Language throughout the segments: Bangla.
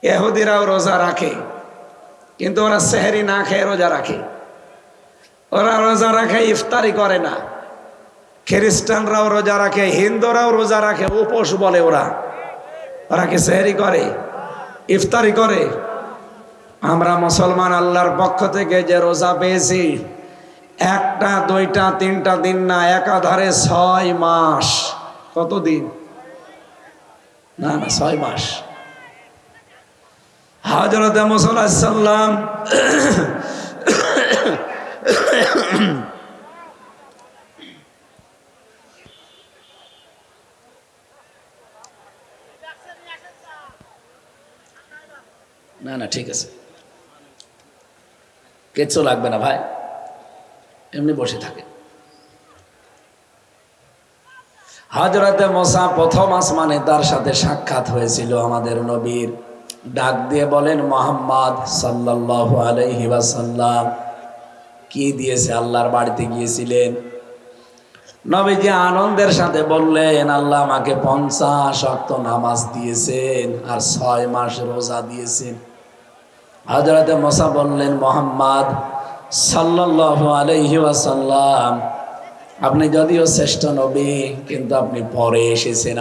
ইহুদিরাও রোজা রাখে, কিন্তু ওরা সেহরি না খেয়ে রোজা রাখে। ওরা রোজা রাখে, ইফতারি করে না। খ্রিস্টানরাও রোজা রাখে, হিন্দুরাও রোজা রাখে, উপোস বলে ওরা। ওরা কি সেহরি করে, ইফতারি করে? আমরা মুসলমান আল্লাহর পক্ষ থেকে যে রোজা পেয়েছি, একটা দুইটা তিনটা দিন না, একাধারে 6 মাস। কত দিন? না না, 6 মাস। হযরত মুসা আলাইহিস সালাম না না ঠিক আছে, কিচ্ছু লাগবে না ভাই, এমনি বসে থাকে। হযরতে মুসা প্রথম আসমানে তার সাথে সাক্ষাৎ হয়েছিল আমাদের নবীর। ডাক দিয়ে বলেন, মুহাম্মদ সাল্লাল্লাহু আলাইহি ওয়াসাল্লাম। কি দিয়েছে? আল্লাহর বাড়িতে গিয়েছিলেন। নবীজি আনন্দের সাথে বললেন, আল্লাহ আমাকে 50 ওয়াক্ত নামাজ দিয়েছেন আর 6 মাস রোজা দিয়েছেন। হযরতে মুসা বললেন, মুহাম্মদ সাল্লাল্লাহু আলাইহি ওয়াসাল্লাম, আপনি যদিও শ্রেষ্ঠ নবী, কিন্তু আপনি পরে এসেছেন।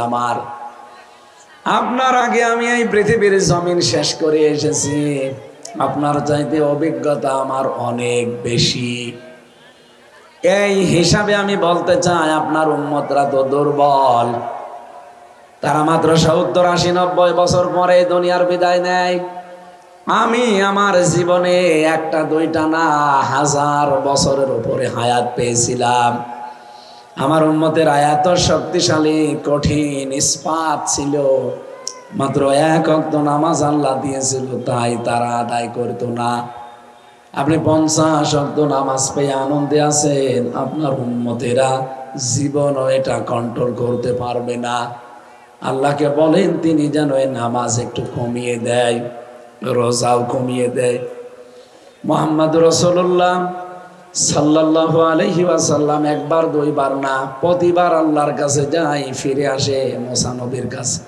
আপনার আগে আমি এই পৃথিবীর জমিন শেষ করে এসেছি। আপনার চাইতে অভিজ্ঞতা আমার অনেক বেশি। এই হিসাবে আমি বলতে চাই, আপনার উম্মতরা তো দুর্বল। তারা মাত্র 70, 80, 90 বছর পরে দুনিয়ার বিদায় নেয়। আমি আমার জীবনে একটা দুইটা না, 1000 বছরের উপরে হায়াত পেয়েছিলাম। আমার উম্মতের আয়াত শক্তিশালী, কঠিন, ইস্পাত ছিল। মাত্র 1 ওয়াক্ত নামাজ আল্লাহ দিয়েছিল, তাই তারা আদায় করত না। আপনি 50 ওয়াক্ত নামাজ পেয়ে আনন্দে আছেন, আপনার উম্মতেরা জীবনও এটা কন্ট্রোল করতে পারবে না। আল্লাহকে বলেন তিনি যেন এই নামাজ একটু কমিয়ে দেয়, রোজাও কমিয়ে দেয়। মুহাম্মদ রাসূলুল্লাহ সাল্লাল্লাহু আলাইহি ওয়াসাল্লাম একবার দুইবার না, প্রতিবার আল্লাহর কাছে যায়, ফিরে আসে মুসা নবীর কাছে,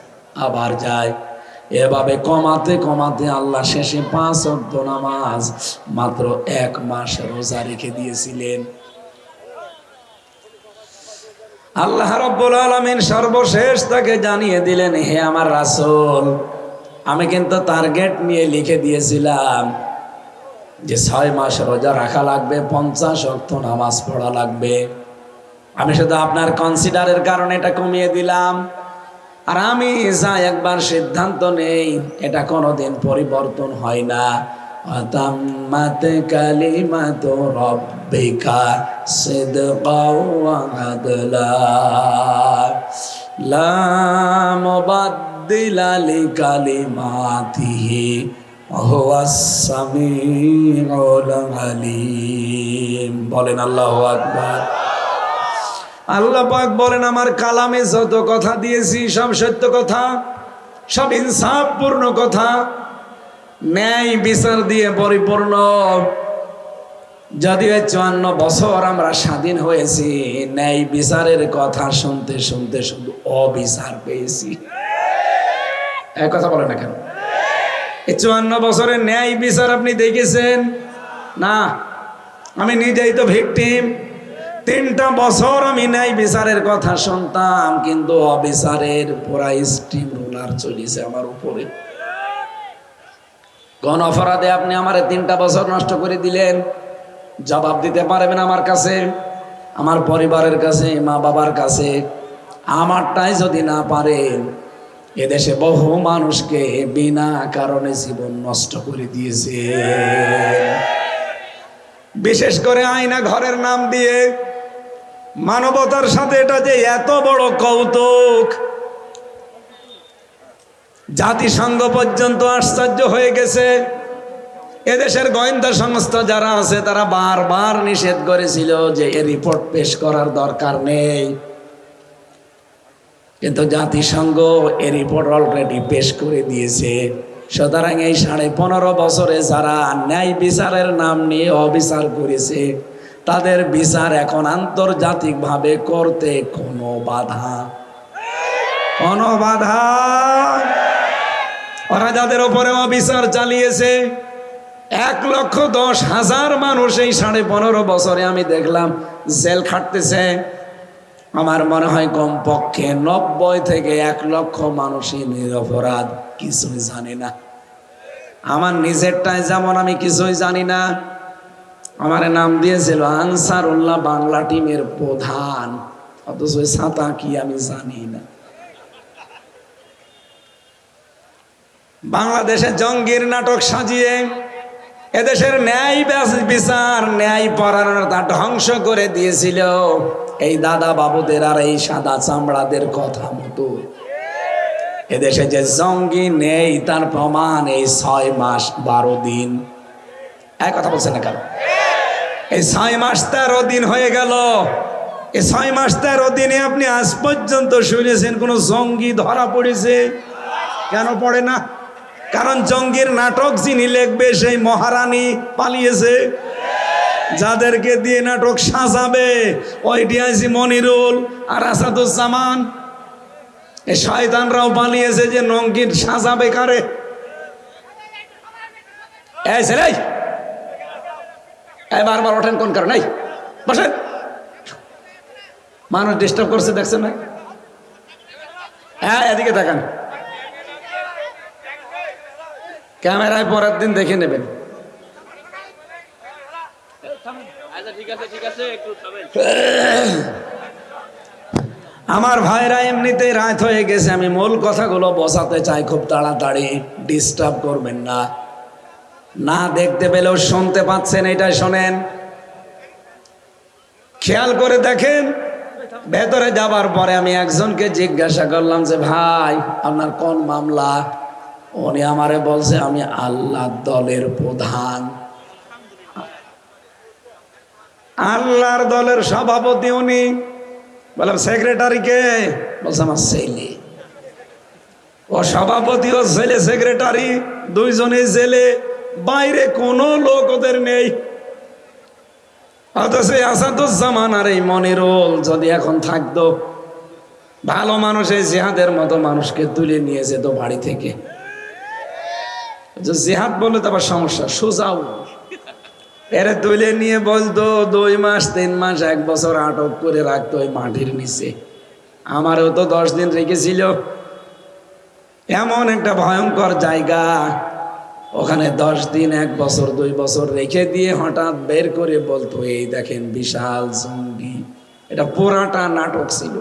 আবার যায়। এভাবে কমাতে কমাতে আল্লাহ শেষে 5 ওয়াক্ত নামাজ মাত্র 1 মাস রোজা রেখে দিয়েছিলেন। আল্লাহ রাব্বুল আলামিন সর্বশেষ তাকে জানিয়ে দিলেন, হে আমার রাসূল, আমি কিন্তু টার্গেট নিয়ে লিখে দিয়েছিলাম যে 6 মাস রোজা রাখা লাগবে, 50 ওয়াক্ত নামাজ পড়া লাগবে। আমি শুধু আপনার কনসিডারের কারণে এটা কমিয়ে দিলাম। আর আমি যা একবার সিদ্ধান্ত নেই, এটা কোনোদিন পরিবর্তন হয় না। আতাম্মাত কালিমাতু রাব্বিকা সিদকাও ওয়া আদলা লা মুবাদদিলা লিকালিমাতিহি হুয়াস সামিউল আলিম। বলেন আল্লাহু আকবার। আল্লাহ পাক বলেন, আমার কালামে যত কথা দিয়েছি সব সত্য কথা, সব ইনসাফপূর্ণ কথা, ন্যায় বিচার দিয়ে পরিপূর্ণ। যদিও 54 বছর আমরা স্বাধীন হয়েছি, ন্যায় বিচারের কথা শুনতে শুনতে শুধু অবিচার পেয়েছি। এক কথা বলে না কেন? 54 বছরের ন্যায় বিচার আপনি দেখেছেন না? আমি নিজেই তো ভিকটিম। 3টা বছর আমি ন্যায় বিচারের কথা শুনতাম, কিন্তু অবিচারের পুরা স্টিম রোলার চলেছে আমার উপরে। কোন অপরাধে আপনি আমার 3টা বছর নষ্ট করে দিলেন? জবাব দিতে পারবেন আমার কাছে, আমার পরিবারের কাছে, মা বাবার কাছে? আমারটাই যদি না পারেন, এদেশে বহু মানুষকে বিনা কারণে জীবন নষ্ট করে দিয়েছে। বিশেষ করে আয়না ঘরের নাম দিয়ে মানবতার সাথে এটা যে এত বড় কৌতুক, জাতিসংঘ পর্যন্ত আশ্চর্য হয়ে গেছে। এদেশের গোয়েন্দা সংস্থা যারা আছে তারা বারবার নিষেধ করেছিল যে এই রিপোর্ট পেশ করার দরকার নেই, কিন্তু জাতিসংঘ এই রিপোর্ট অলরেডি পেশ করে দিয়েছে। সুতরাং এই 15.5 বছরে যারা ন্যায় বিচারের নাম নিয়ে অবিচার করেছে, তাদের বিচার এখন আন্তর্জাতিকভাবে করতে কোনো বাধা ওরা যাদের ওপরে অবিচার চালিয়েছে 1,10,000 মানুষ এই 15.5 বছরে আমি দেখলাম জেল খাটতেছে। আমার মনে হয় কমপক্ষে 90 থেকে 1 লক্ষ মানুষই নিরপরাধ, কিছুই জানি না। আমার নিজেরটাই যেমন আমি কিছুই জানি না, আমার নাম দিয়েছিল আনসারুল্লাহ বাংলা টিমের প্রধান, অথচ ছাতা কি আমি জানি না। বাংলাদেশে জঙ্গির নাটক সাজিয়ে এদেশের ন্যায় বিচার, ন্যায় পরায়ণতা ধ্বংস করে দিয়েছিল এই দাদা বাবুদের আর এই সাদা চামড়াদের কথা মতো। এদেশে যে জঙ্গি নেই তার প্রমাণ এই 6 মাস 12 দিন। এক কথা বলছেন না কেন? এই 6 মাস 13 দিন হয়ে গেল। এই 6 মাস 13 দিনে আপনি আজ পর্যন্ত শুনেছেন কোন জঙ্গি ধরা পড়েছে? কেন পড়ে না? কারণ জঙ্গির নাটক যিনি লিখবে সেই মহারানী পালিয়েছে। যাদেরকে দিয়ে নাটক সাজাবে ওই ডিআইজি মনিরুল আর আসাদুজ্জামান, এই শয়তানরাও পালিয়েছে যে জঙ্গির সাজাবে কারে? এই ছেলে, এই বারবার ওঠেন কোন কারণে? বসেন, মানুষ ডিস্টার্ব করছে দেখছেন না? হ্যাঁ, এদিকে তাকান, ক্যামেরায় পরের দিন দেখে নেবেন। আমার ভাইরা এমনিতে রাত হয়ে গেছে, আমি মূল কথাগুলো বোঝাতে চাই খুব তাড়াতাড়ি, ডিস্টার্ব করবেন না। না দেখতে পেলেও শুনতে পাচ্ছেন, এটাই শোনেন, খেয়াল করে দেখেন। ভেতরে যাবার পরে আমি একজনকে জিজ্ঞাসা করলাম যে ভাই আপনার কোন মামলা? উনি আমারে বলছে আমি আল্লাহ দলের প্রধান। আল্লাহর দলের সভাপতি উনি। বললাম সেক্রেটারি কে? বলছে আমার ছেলে। ও সভাপতি ও ছেলে সেক্রেটারি, দুইজনে জেলে, বাইরে কোনো লোক ওদের নেই। অথচ আসাদুজ্জামান আর এই মনিরুল যদি এখন থাকতো, ভালো মানুষ এই জিহাদের মতো মানুষকে তুলে নিয়ে যেত বাড়ি থেকে। জিহাদ বললে তো আবার সমস্যা, সোজাও এরে তুলে নিয়ে বলতো 2 মাস 3 মাস 1 বছর আটক করে রাখতো ওই মাটির নিচে। আমারও তো 10 দিন রেখেছিল। এমন একটা ভয়ঙ্কর জায়গা, ওখানে 10 দিন 1 বছর 2 বছর রেখে দিয়ে হঠাৎ বের করে বলতো এই দেখেন বিশাল জঙ্গি। এটা পুরাটা নাটক ছিল।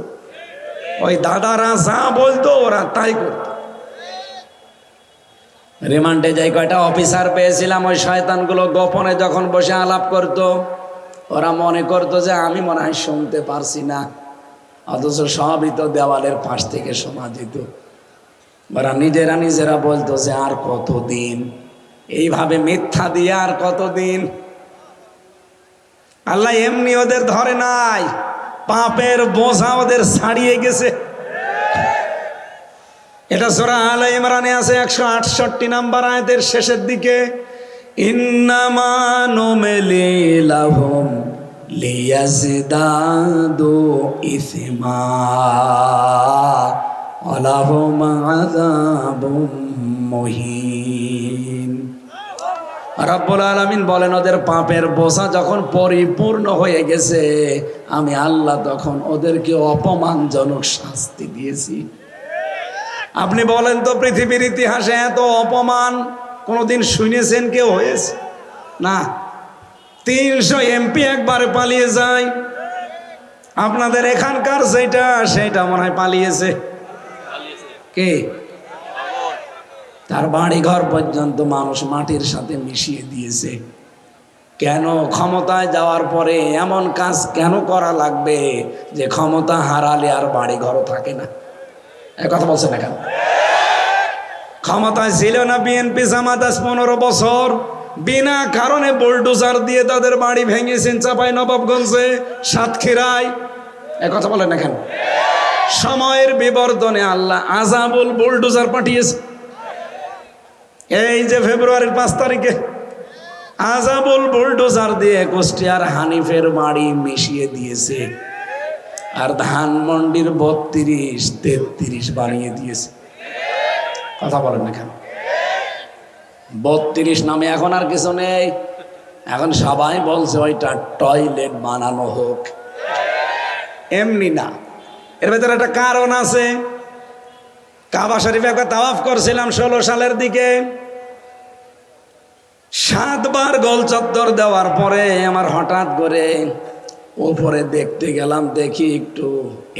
ওই দাদারা যা বলতো ওরা তাই করতো। রিমান্ডে যাই কয়টা অফিসার পেয়েছিলাম, ওই শয়তানগুলো গোপনে যখন বসে আলাপ করত, ওরা মনে করতো যে আমি মনে হয় শুনতে পারছি না, অথচ সবই তো দেওয়ালের পাশ থেকে শোনা যেত। ওরা নিজেরা বলতো যে আর কতদিন এইভাবে মিথ্যা দিয়ে, আর কতদিন। আল্লাহ এমনি ওদের ধরে নাই, পাপের বোঝা ওদের ছাড়িয়ে গেছে। এটা সূরা আলে ইমরানে আছে 168 নম্বর আয়াতের শেষের দিকে, ইন্নামা নুমলি লাহুম লিয়াজদাদু ইসমা ওয়া লাহুম আযাবুম মুহিন। রব্বুল আলামিন বলেন ওদের পাপের বোঝা যখন পরিপূর্ণ হয়ে গেছে, আমি আল্লাহ তখন ওদেরকে অপমানজনক শাস্তি দিয়েছি। আপনি বলেন তো পৃথিবীর ইতিহাসে এত অপমান কোনোদিন শুনেছেন কেউ হয়েছে? না। 300 এমপি একবারে পালিয়ে যায়। আপনাদের এখানকার সেটা মনে হয় পালিয়েছে। কে? তার বাড়ি ঘর পর্যন্ত মানুষ মাটির সাথে মিশিয়ে দিয়েছে। কেন? ক্ষমতায় যাওয়ার পরে এমন কাজ কেন করা লাগবে যে ক্ষমতা হারালে আর বাড়ি ঘরও থাকে না? কথা বলছে না কেন? ক্ষমতায় ছিল না বিএনপি জামাত 15 বছর, বিনা কারণে বুলডোজার দিয়ে তাদের বাড়ি ভেঙেছেন চাঁপাইনবাবগঞ্জে, সাতক্ষীরায়। কথা বলেন না কেন? সময়ের বিবর্তনে আল্লাহ আযাবুল বুলডোজার পাঠিয়েছে। এই যে ফেব্রুয়ারির 5 তারিখে আযাবুল বুলডোজার দিয়ে কুষ্টিয়ার হানিফের বাড়ি মিশিয়ে দিয়েছে, আর ধানমন্ডির 32-33 বানিয়ে দিয়েছে। কথা বলেন না কেন? 32 নামে এখন আর কিছু নেই, এখন সবাই বলছে ওইটা টয়লেট বানানো হোক। এমনি না, এর ভেতরে একটা কারণ আছে। কাবা শরীফে একবার তাওয়াফ করছিলাম 16 সালের দিকে, 7 বার গোল চত্বর দেওয়ার পরে আমার হঠাৎ করে ওপরে দেখতে গেলাম, দেখি একটু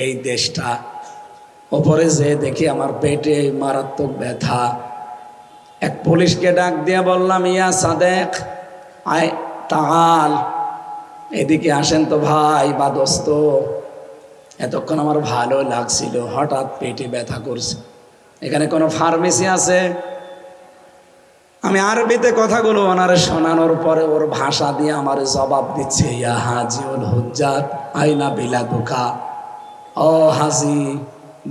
এই দেশটা, ওপরে যে দেখি আমার পেটে মারাত্মক ব্যথা। এক পুলিশকে ডাক দিয়ে বললাম, ইয়া সাদেক আয় তাল, এদিকে আসেন তো ভাই বা দোস্ত। এতক্ষণ আমার ভালো লাগছিল, হঠাৎ পেটে ব্যথা করছে, এখানে কোনো ফার্মেসি আছে? আমি আরবিতে কথাগুলো ওনারে শোনানোর পরে ওর ভাষা দিয়ে আমার জবাব দিচ্ছে, ইয়া হাজিউল হুজ্জাত আইনা বিলাদুকা, ও হাজি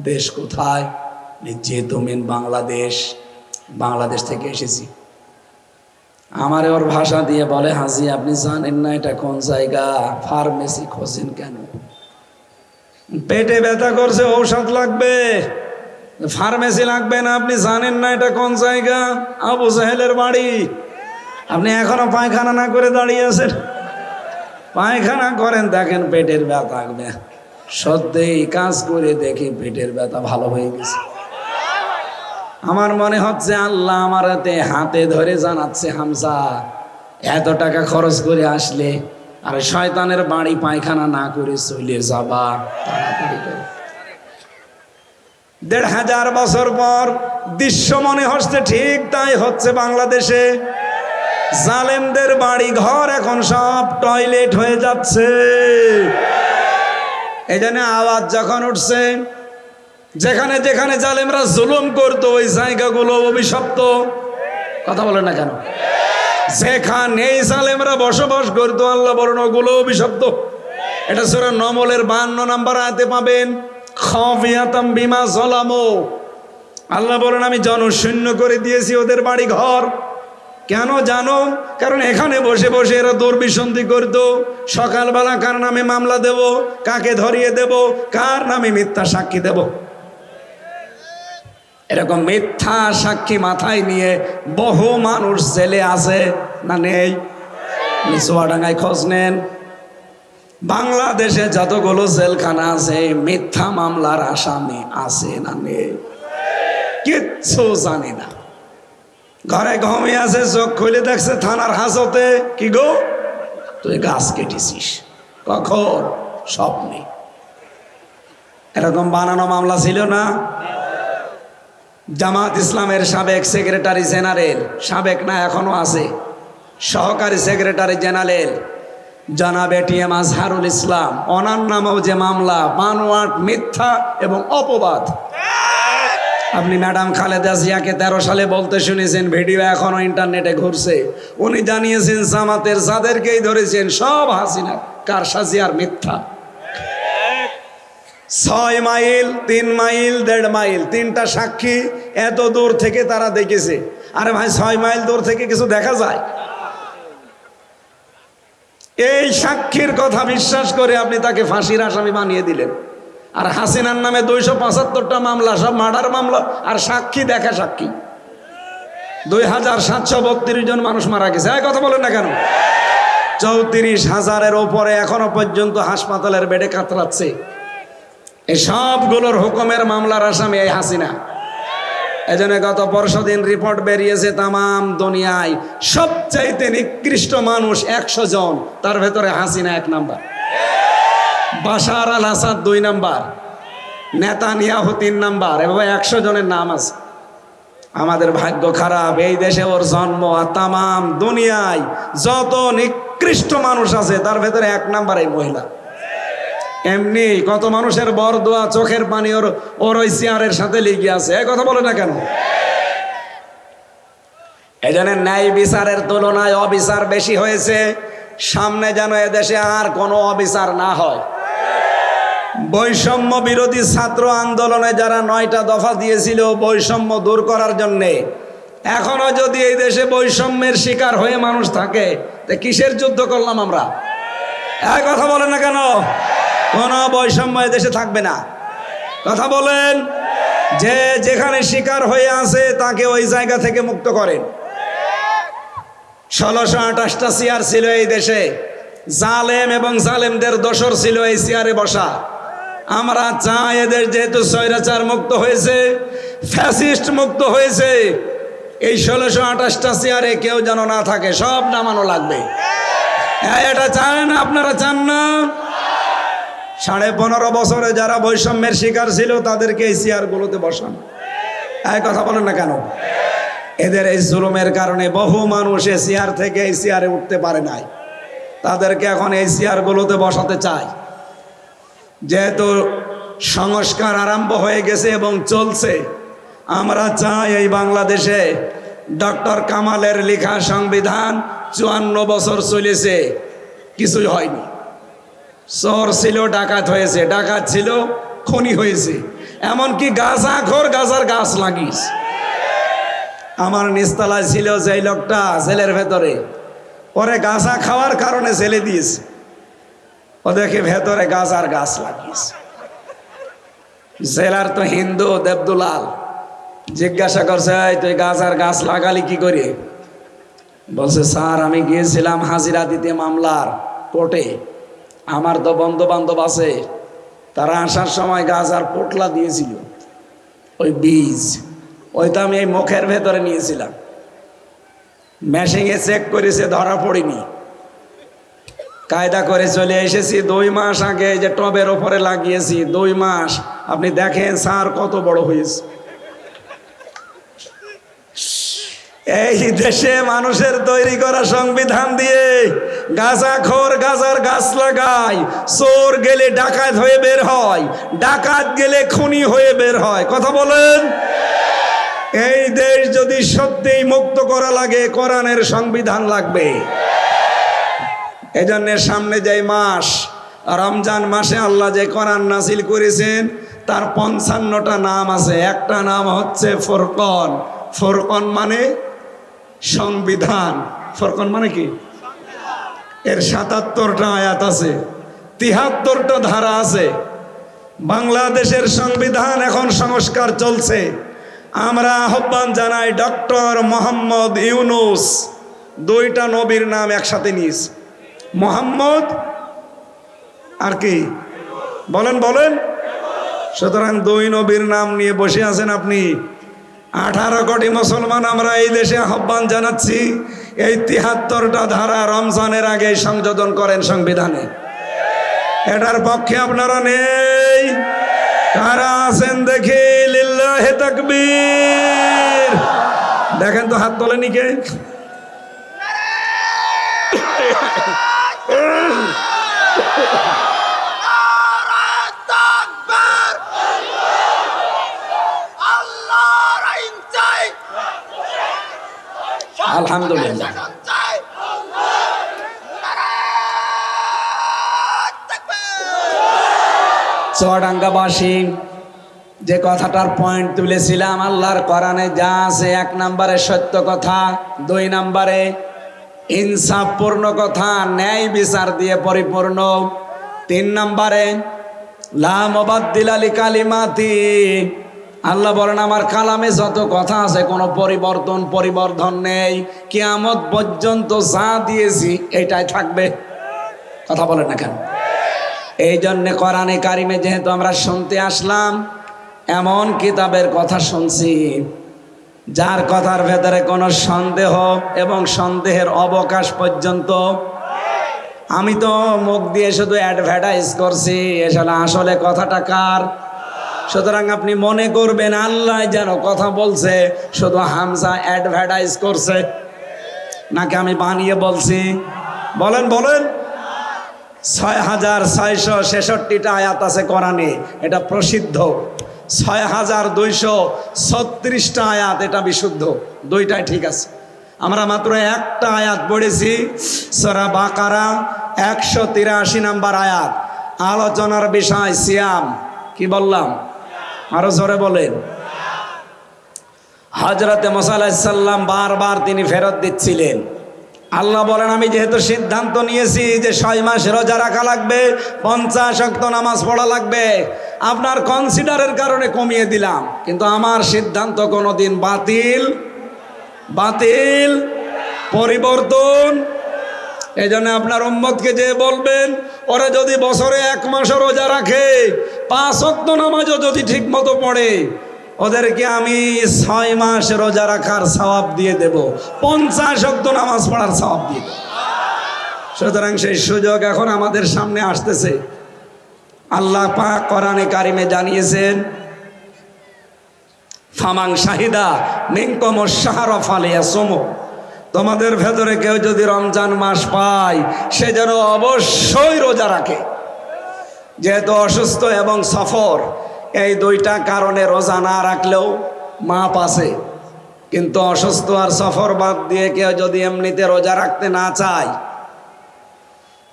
দেশ কোথায়? যে তুমি বাংলাদেশ, বাংলাদেশ থেকে এসেছি। আমারে ওর ভাষা দিয়ে বলে, হাজি আপনি জানেন না এটা কোন জায়গা? ফার্মেসি খোঁজেন কেন? পেটে ব্যথা করছে, ঔষধ লাগবে, ফার্মেসি লাগবে না, আপনি জানেন না এটা কোন জায়গা? আবু জাহেলের বাড়ি। আপনি এখনো পায়খানা না করে দাঁড়িয়ে আছেন? পায়খানা করেন, দেখেন পেটের ব্যথা আসবে। সত্যিই কাজ করে দেখি পেটের ব্যথা ভালো হয়ে গেছে। আমার মনে হচ্ছে আল্লাহ আমার হাতে ধরে জানাচ্ছে, হামজা এত টাকা খরচ করে আসলে আর শয়তানের বাড়ি পায়খানা না করে চলে যাবা, তাড়াতাড়ি করে। 1500 বছর পর দৃশ্য মনে হচ্ছে ঠিক তাই হচ্ছে বাংলাদেশে। জালেমদের বাড়ি ঘর এখন সব টয়লেট হয়ে যাচ্ছে। এই জন্য আওয়াজ যখন উঠছে, যেখানে যেখানে জালেমরা জুলুম করতো ওই জায়গাগুলো অভিশপ্ত। কথা বলে না কেন? যেখানে এই জালেমরা বসবাস করতো আল্লাহ বলেন ওগুলো অভিশপ্ত। এটা সূরা নমলের 52 নম্বর আয়াতে পাবেন। খাফিয়াতাম বিমা যালামু, আল্লাহ বলেন আমি জনশূন্য করে দিয়েছি ওদের বাড়ি ঘর। কেন জানো? কারণ এখানে বসে বসে এরা দুর্বিসন্ধি করতো। সকালবেলা কার নামে মামলা দেব, কাকে ধরিয়ে দেব, কার নামে মিথ্যা সাক্ষী দেব। এরকম মিথ্যা সাক্ষী মাথায় নিয়ে বহু মানুষ জেলে আছে না নেই? চুয়াডাঙ্গায় খোঁজ নেন, বাংলাদেশে যতগুলো জেলখানা আছে মিথ্যা মামলার আসামি আছে না নেই? কিচ্ছু জানি না, ঘরে ঘুমিয়ে আছে, চোখ খুলে দেখছে থানার হাজতে, কি গো তুই গাছ কেটেছিস, কখন? স্বপ্নে। এরকম বানানো মামলা ছিল না? জামাত ইসলামের সাবেক সেক্রেটারি জেনারেল, সাবেক না এখনো আছে, সহকারী সেক্রেটারি জেনারেল জনাব এটিএম আজহারুল ইসলাম, ওনার নামেও যে মামলা, বানোয়াট, মিথ্যা এবং অপবাদ। আপনি ম্যাডাম খালেদা জিয়াকে 13 সালে বলতে শুনেছেন, ভিডিও এখনো ইন্টারনেটে ঘুরছে। উনি জানিয়েছেন জামাতের যাদেরকেই ধরেছেন সব হাসিনা কারসাজি আর মিথ্যা। 6 মাইল, 3 মাইল, 1.5 মাইল, 3টা সাক্ষী এত দূর থেকে তারা দেখেছে। আরে ভাই 6 মাইল দূর থেকে কিছু দেখা যায়? এই সাক্ষীর কথা বিশ্বাস করে আপনি তাকে ফাঁসির আসামি বানিয়ে দিলেন। আর হাসিনার নামে 275টা মামলা, সব মার্ডার মামলা, আর সাক্ষী দেখা সাক্ষী 2732 জন মানুষ মারা গেছে। এই কথা বলেন না কেন? 34,000-এর ওপরে এখনো পর্যন্ত হাসপাতালের বেডে কাতরাচ্ছে। এই সবগুলোর হুকুমের মামলার আসামি এই হাসিনা। এজন্য গত পরশুদিন রিপোর্ট বেরিয়েছে, তামাম দুনিয়ায় সবচাইতে নিকৃষ্ট মানুষ 100 জন, তার ভেতরে হাসিনা 1 নাম্বার, বাশার আল আসাদ 2 নাম্বার, নেতানিয়াহু 3 নাম্বার। এভাবে 100 জনের নাম আছে। আমাদের ভাগ্য খারাপ, এই দেশে ওর জন্ম। আর তামাম দুনিয়ায় যত নিকৃষ্ট মানুষ আছে তার ভেতরে 1 নাম্বার এই মহিলা। এমনি কত মানুষের বরদোয়া, চোখের পানি ওর ওই চেয়ারের সাথে লেগে আছে। এই কথা বলে না কেন? এই জন্য ন্যায় বিচারের তুলনায় অবিচার বেশি হয়েছে। সামনে যেন এদেশে আর কোনো অবিচার না হয়। বৈষম্য বিরোধী ছাত্র আন্দোলনে যারা 9টা দফা দিয়েছিল বৈষম্য দূর করার জন্যে, এখনো যদি এই দেশে বৈষম্যের শিকার হয়ে মানুষ থাকে, তা কিসের যুদ্ধ করলাম আমরা? এই কথা বলেন না কেন? কোনো বৈষম্য দেশে থাকবে না। কথা বলেন। যে যেখানে শিকার হয়ে আছে তাকে ওই জায়গা থেকে মুক্ত করেন। 1628টা চেয়ার ছিল এই দেশে। জালেম এবং জালেমদের দোসর ছিল এই চেয়ারে বসা। আমরা চাই এদের যেহেতু স্বৈরাচার মুক্ত হয়েছে, ফ্যাসিস্ট মুক্ত হয়েছে, এই 1628টা চেয়ারে কেউ যেন না থাকে, সব নামানো লাগবে। এটা চান আপনারা, চান না? 15.5 বছরে যারা বৈষম্যের শিকার ছিল তাদেরকে এই চেয়ারগুলোতে বসান। এই কথা বলেন না কেন? এদের এই জুলুমের কারণে বহু মানুষ এই চেয়ার থেকে এই চেয়ারে উঠতে পারে নাই, তাদেরকে এখন এই চেয়ারগুলোতে বসাতে চায়। যেহেতু সংস্কার আরম্ভ হয়ে গেছে এবং চলছে, আমরা চাই এই বাংলাদেশে ডক্টর কামালের লেখা সংবিধান 54 বছর চলেছে, কিছুই হয়নি। চোর ছিল, ডাকাত হয়েছে, ডাকাত ছিল, খনি হয়েছে, এমনকি গাঁজাখোর গাঁজার গাছ লাগিস। আমার নিচতলায় ছিল যে লোকটা জেলের ভেতরে, পরে গাঁজা খাওয়ার কারণে জেলে দিয়েছে, ও দেখে ভেতরে গাঁজার গাছ লাগিস। জেলার তো হিন্দু দেবদুলাল জিজ্ঞাসা করছে, তুই গাঁজার গাছ লাগালি কি করে? বলছে, স্যার আমি গিয়েছিলাম হাজিরা দিতে মামলার কোর্টে, আমার তো বন্ধু বান্ধব আছে, তারা আসার সময় গাঁজার পোটলা দিয়েছিল, ওই বীজ, ওইটা আমি এই মুখের ভেতরে নিয়েছিলাম, মেশিনে চেক করেছে, ধরা পড়িনি, কায়দা করে চলে এসেছি। 2 মাস আগে যে টবের ওপরে লাগিয়েছি, 2 মাস, আপনি দেখেন স্যার কত বড় হয়েছে। এই দেশে মানুষের তৈরি করা সংবিধান দিয়ে গাঁজাখোর গাঁজার গাছ লাগায়, চোর গেলে ডাকাত হয়ে বের হয়, ডাকাত গেলে খুনি হয়ে বের হয়। কথা বলেন? এই দেশ যদি সত্যিই মুক্ত করা লাগে, কোরআনের সংবিধান লাগবে। এজন্য সামনে যে মাস রমজান মাসে আল্লাহ যে কোরআন নাজিল করেছেন তার 55টা নাম আছে। একটা নাম হচ্ছে ফুরকান। ফুরকান মানে সংবিধান। ফুরকান মানে কি? এর 77টা আয়াত আছে, 73টা ধারা আছে। বাংলাদেশের সংবিধান এখন সংস্কার চলছে। আমরা আহ্বান জানাই, ডক্টর মোহাম্মদ ইউনূস, 2টা নবীর নাম একসাথে নিস, মোহাম্মদ আর কি বলেন বলেন। সুতরাং 2 নবীর নাম নিয়ে বসে আছেন আপনি। 18 কোটি মুসলমান আমরা এই দেশে আহ্বান জানাচ্ছি, এই 73টা ধারা রমজানের আগে সংযোজন করেন সংবিধানে। এটার পক্ষে আপনারা নেই? কারা আছেন দেখি? লিল্লাহে তাকবীর। দেখেন তো, হাত তোলেনি কে? আলহামদুলিল্লাহ। চুয়াডাঙ্গাবাসী যে কথাটার পয়েন্ট তুলেছিলাম, আল্লাহর কোরআনে যা আছে, 1 নম্বরে সত্য কথা, 2 নম্বরে ইনসাফপূর্ণ কথা, ন্যায় বিচার দিয়ে পরিপূর্ণ, 3 নম্বরে লা মুবাদ্দিলা লিকালিমাতি, আল্লাহ বলেন আমার কালামে যত কথা আছে কোনো পরিবর্তন নেই, কিয়ামত পর্যন্ত যা দিয়েছি এটাই থাকবে। কথা বলেন না কেন? এই জন্যে কোরআনে কারিমে যেহেতু আমরা শুনতে আসলাম, এমন কিতাবের কথা শুনছি যার কথার ভেতরে কোনো সন্দেহ এবং সন্দেহের অবকাশ পর্যন্ত, আমি তো মুখ দিয়ে শুধু অ্যাডভার্টাইজ করছি, আসলে কথাটা কার? সুতরাং আপনি মনে করবেন আল্লাহ যেন কথা বলছে, শুধু হামজা অ্যাডভার্টাইজ করছে, নাকি আমি বানিয়ে বলছি? বলেন বলেন। 6666টা আয়াত আছে কোরআনে, এটা প্রসিদ্ধ। 6236টা আয়াত, এটা বিশুদ্ধ, 2টাই ঠিক আছে। আমরা মাত্র একটা আয়াত পড়েছি, সূরা বাকারা 183 নম্বর আয়াত। আলোচনার বিষয় সিয়াম। কি বললাম? আরো জোরে বলেন। হযরতে মুসা আলাইহিস সালাম বারবার তিনি ফেরত দিচ্ছিলেন। আল্লাহ বলেন আমি যেহেতু সিদ্ধান্ত নিয়েছি যে 6 মাস রোজা রাখা লাগবে, 50 ওয়াক্ত নামাজ পড়া লাগবে, আপনার কনসিডারের কারণে কমিয়ে দিলাম, কিন্তু আমার সিদ্ধান্ত কোনোদিন বাতিল পরিবর্তন। এই জন্য আপনার উম্মতকে যে বলবেন, ওরা যদি বছরে 1 মাস রোজা রাখে, 5 ওয়াক্ত নামাজও যদি ঠিক মতো পড়ে, ওদেরকে আমি 6 মাস রোজা রাখার সওয়াব দিয়ে দেব, 50 ওয়াক্ত নামাজ পড়ার সওয়াব দিয়ে দেব। সুতরাং সেই সুযোগ এখন আমাদের সামনে আসতেছে। আল্লাহ পাক কোরআনে কারিমে জানিয়েছেন, ফামান শাহিদা মিনকুমুশ শাহরা ফালিয়াসুমু, তোমাদের ভেতরে কেউ যদি রমজান মাস পায়, সে যেন অবশ্যই রোজা রাখে। যেহেতু অসুস্থ এবং সফর, এই 2টা কারণে রোজা না রাখলেও মাপ আছে। কিন্তু অসুস্থ আর সফর বাদ দিয়ে কেউ যদি এমনিতে রোজা রাখতে না চায়,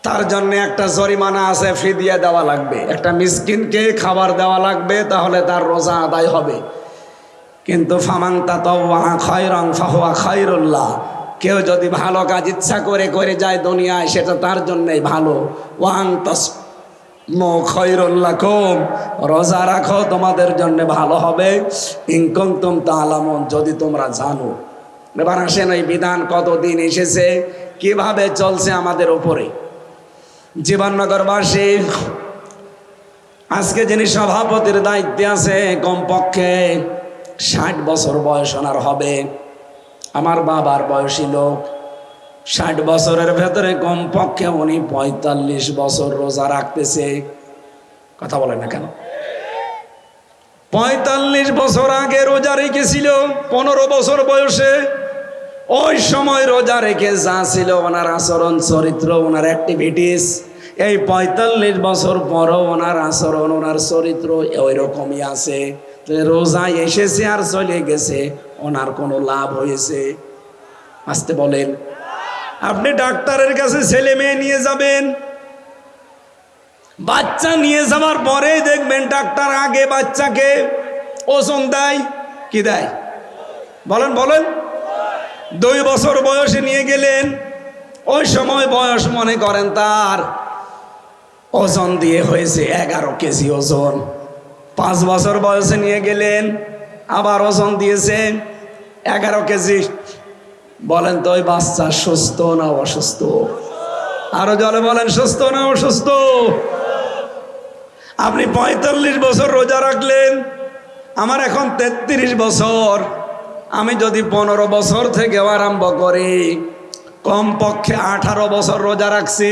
তার জন্য একটা জরিমানা আছে, ফিদিয়া দেওয়া লাগবে, একটা মিসকিনকে খাবার দেওয়া লাগবে, তাহলে তার রোজা আদায় হবে। কিন্তু ফামান তাতাওয়া খায়রান ফাহুয়া খায়রুল্লাহ, কেউ যদি ভালো কাজ ইচ্ছা করে করে যায় দুনিয়ায়, সেটা তার জন্যই ভালো। ওয়ান তাসমু খায়রুল লাকুম, রোজা রাখো তোমাদের জন্য ভালো হবে। ইন কুনতুম তা'লামুন, যদি তোমরা জানো। এবার আসেন, ওই বিধান কতদিন এসেছে, কিভাবে চলছে আমাদের উপরে। জীবননগরবাসী, আজকে যিনি সভাপতির দায়িত্বে আছে, কমপক্ষে 60 বছর বয়স ওনার হবে। আমার বাবার বয়সী লোক, 60 বছরের ভেতরে কমপক্ষে উনি 45 বছর রোজা রাখতেছে। কথা বলেন না কেন? 45 বছর আগে রোজা রেখেছিল 15 বছর বয়সে। ওই সময় রোজা রেখে যা ছিল ওনার আচরণ, চরিত্র, ওনার অ্যাক্টিভিটিস, এই 45 বছর পরও ওনার আচরণ, ওনার চরিত্র ওই রকমই আছে। রোজা এসেছে আর চলে গেছে, ওনার কোনো লাভ হয়েছে? আসতে বলেন। আপনি ডাক্তারের কাছে ছেলে মেয়ে নিয়ে যাবেন, বাচ্চা নিয়ে যাওয়ার পরে দেখবেন ডাক্তার আগে বাচ্চাকে ওজন দেয়। কি দেয়? বলেন বলেন। 2 বছর বয়সে নিয়ে গেলেন, ওই সময় বয়স মনে করেন তার ওজন দিয়ে হয়েছে 11 কেজি ওজন। 5 বছর বয়সে নিয়ে গেলেন, আবার ওজন দিয়েছে 11 কেজি। বলেন তো ওই বাচ্চা সুস্থ না অসুস্থ? আরো জলে বলেন, সুস্থ না অসুস্থ? আপনি 45 বছর রোজা রাখলেন, আমার এখন 33 বছর। আমি যদি 15 বছর থেকে আরম্ভ করি, কমপক্ষে 18 বছর রোজা রাখছি।